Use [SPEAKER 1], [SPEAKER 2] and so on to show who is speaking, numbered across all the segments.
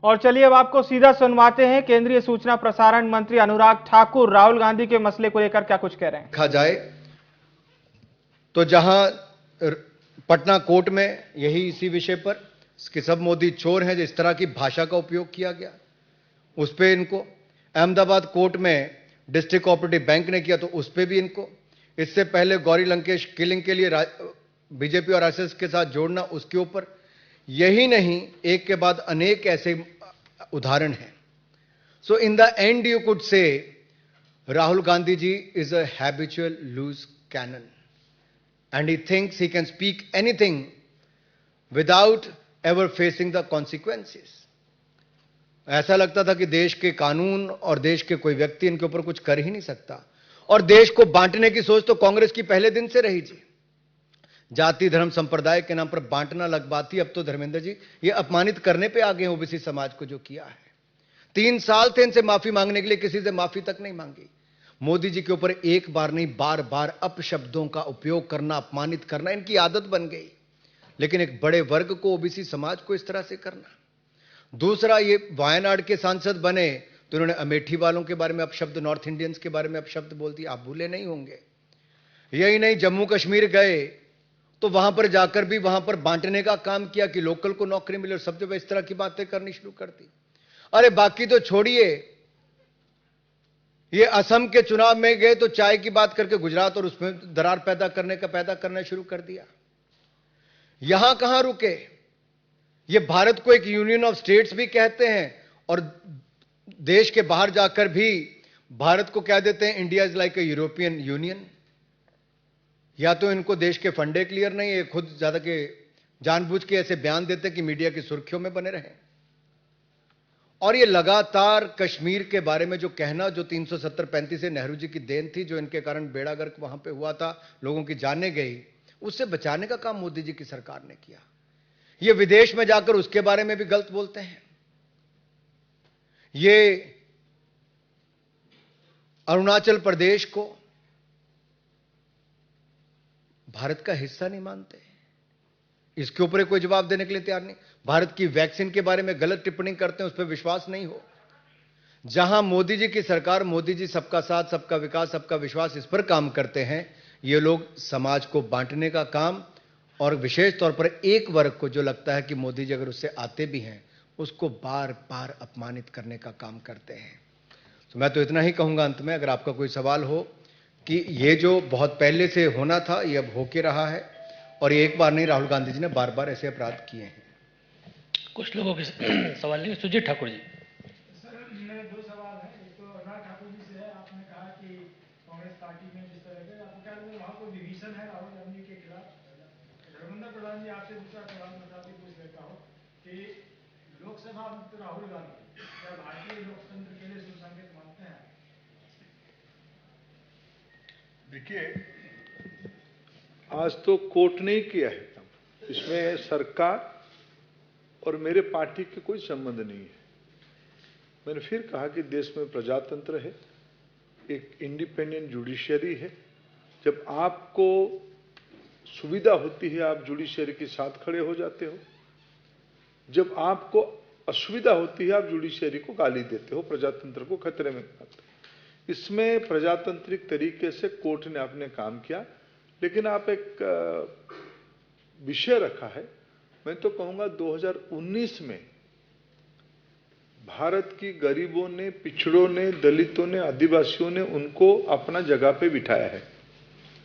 [SPEAKER 1] और चलिए अब आपको सीधा सुनवाते हैं केंद्रीय सूचना प्रसारण मंत्री अनुराग ठाकुर राहुल गांधी के मसले को लेकर क्या कुछ कह रहे हैं।
[SPEAKER 2] देखा जाए तो जहां पटना कोर्ट में यही इसी विषय पर कि सब मोदी चोर हैं, जिस तरह की भाषा का उपयोग किया गया उस पर इनको, अहमदाबाद कोर्ट में डिस्ट्रिक्ट कोऑपरेटिव बैंक ने किया तो उस पर भी इनको, इससे पहले गौरी लंकेश किलिंग के लिए बीजेपी और आरएसएस के साथ जोड़ना उसके ऊपर, यही नहीं एक के बाद अनेक ऐसे उदाहरण हैं। So in the end you could say Rahul Gandhi ji is a habitual loose cannon and he thinks he can speak anything without ever facing the consequences. ऐसा लगता था कि देश के कानून और देश के कोई व्यक्ति इनके ऊपर कुछ कर ही नहीं सकता। और देश को बांटने की सोच तो कांग्रेस की पहले दिन से रही जी। जाति धर्म संप्रदाय के नाम पर बांटना लगवाती, अब तो धर्मेंद्र जी ये अपमानित करने पे आ गए ओबीसी समाज को जो किया है। 3 साल थे इनसे माफी मांगने के लिए, किसी से माफी तक नहीं मांगी। मोदी जी के ऊपर एक बार नहीं बार बार अपशब्दों का उपयोग करना, अपमानित करना इनकी आदत बन गई। लेकिन एक बड़े वर्ग को, ओबीसी समाज को इस तरह से करना। दूसरा, ये वायनाड के सांसद बने तो उन्होंने अमेठी वालों के बारे में अपशब्द, नॉर्थ इंडियंस के बारे में अपशब्द बोल दिए, आप भूले नहीं होंगे। यही नहीं, जम्मू कश्मीर गए तो वहां पर जाकर भी वहां पर बांटने का काम किया कि लोकल को नौकरी मिले और सब जगह इस तरह की बातें करनी शुरू कर दी। अरे बाकी तो छोड़िए, ये असम के चुनाव में गए तो चाय की बात करके गुजरात और उसमें दरार पैदा करना शुरू कर दिया। यहां कहां रुके, ये भारत को एक यूनियन ऑफ स्टेट्स भी कहते हैं और देश के बाहर जाकर भी भारत को कह देते हैं India is like a European union. या तो इनको देश के फंडे क्लियर नहीं है, खुद ज्यादा के जानबूझ के ऐसे बयान देते कि मीडिया की सुर्खियों में बने रहें। और ये लगातार कश्मीर के बारे में जो कहना, जो 370-35 से नेहरू जी की देन थी, जो इनके कारण बेड़ा गर्क वहां पे हुआ था, लोगों की जानें गई, उससे बचाने का काम मोदी जी की सरकार ने किया। ये विदेश में जाकर उसके बारे में भी गलत बोलते हैं। ये अरुणाचल प्रदेश को भारत का हिस्सा नहीं मानते, इसके ऊपर कोई जवाब देने के लिए तैयार नहीं। भारत की वैक्सीन के बारे में गलत टिप्पणी करते हैं, उस पर विश्वास नहीं हो। जहां मोदी जी की सरकार, मोदी जी सबका साथ सबका विकास सबका विश्वास इस पर काम करते हैं, ये लोग समाज को बांटने का काम और विशेष तौर पर एक वर्ग को जो लगता है कि मोदी जी अगर उससे आते भी हैं उसको बार बार अपमानित करने का काम करते हैं। तो मैं तो इतना ही कहूंगा अंत में, अगर आपका कोई सवाल हो कि ये जो बहुत पहले से होना था ये अब होके रहा है और ये एक बार नहीं, राहुल गांधी जी ने बार बार ऐसे अपराध किए हैं।
[SPEAKER 3] कुछ लोगों के सवाल नहीं। सुजीत ठाकुर जी।
[SPEAKER 4] सर, मेरे 2 सवाल हैं। एक तो अनुराग ठाकुर जी से है। आपने कहा कि कांग्रेस पार्टी में जिस तरह के आपको क्या लगता है वहाँ कोई डिवीजन है राहुल गांधी के खिलाफ? धर्मेंद्र प्रधान जी, आपसे दूसरा सवाल बताते पूछ लेता हूँ कि लोकसभा मुक्त राहुल गांधी क्या भारतीय लोकतंत्र के लिए सुसंगत मानते हैं?
[SPEAKER 5] देखिए, आज तो कोर्ट ने ही किया है, इसमें सरकार और मेरे पार्टी के कोई संबंध नहीं है। मैंने फिर कहा कि देश में प्रजातंत्र है, एक इंडिपेंडेंट जुडिशियरी है। जब आपको सुविधा होती है आप जुडिशियरी के साथ खड़े हो जाते हो, जब आपको असुविधा होती है आप जुडिशियरी को गाली देते हो, प्रजातंत्र को खतरे में डालते हो। इसमें प्रजातांत्रिक तरीके से कोर्ट ने अपने काम किया, लेकिन आप एक विषय रखा है। मैं तो कहूंगा 2019 में भारत की गरीबों ने, पिछड़ों ने, दलितों ने, आदिवासियों ने उनको अपना जगह पे बिठाया है।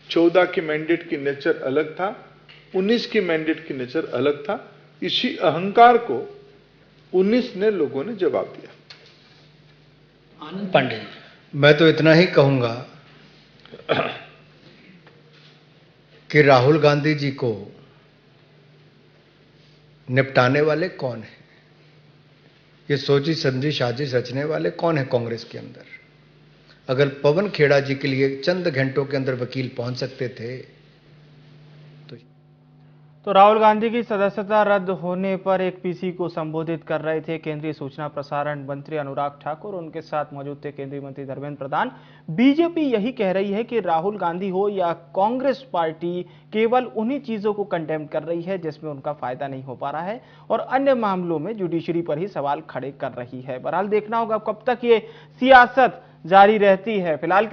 [SPEAKER 5] 14 की मैंडेट की नेचर अलग था, 19 की मैंडेट की नेचर अलग था। इसी अहंकार को 19 ने लोगों ने जवाब दिया।
[SPEAKER 3] आनंद पांडे जी।
[SPEAKER 2] मैं तो इतना ही कहूंगा कि राहुल गांधी जी को निपटाने वाले कौन है, ये सोची समझी साजिश रचने वाले कौन है कांग्रेस के अंदर? अगर पवन खेड़ा जी के लिए चंद घंटों के अंदर वकील पहुंच सकते थे तो
[SPEAKER 1] तो राहुल गांधी की सदस्यता रद्द होने पर एक पीसी को संबोधित कर रहे थे केंद्रीय सूचना प्रसारण मंत्री अनुराग ठाकुर। उनके साथ मौजूद थे केंद्रीय मंत्री धर्मेंद्र प्रधान। बीजेपी यही कह रही है कि राहुल गांधी हो या कांग्रेस पार्टी केवल उन्हीं चीजों को कंडेम कर रही है जिसमें उनका फायदा नहीं हो पा रहा है और अन्य मामलों में जुडिशरी पर ही सवाल खड़े कर रही है। बहरहाल देखना होगा कब तक ये सियासत जारी रहती है। फिलहाल के लिए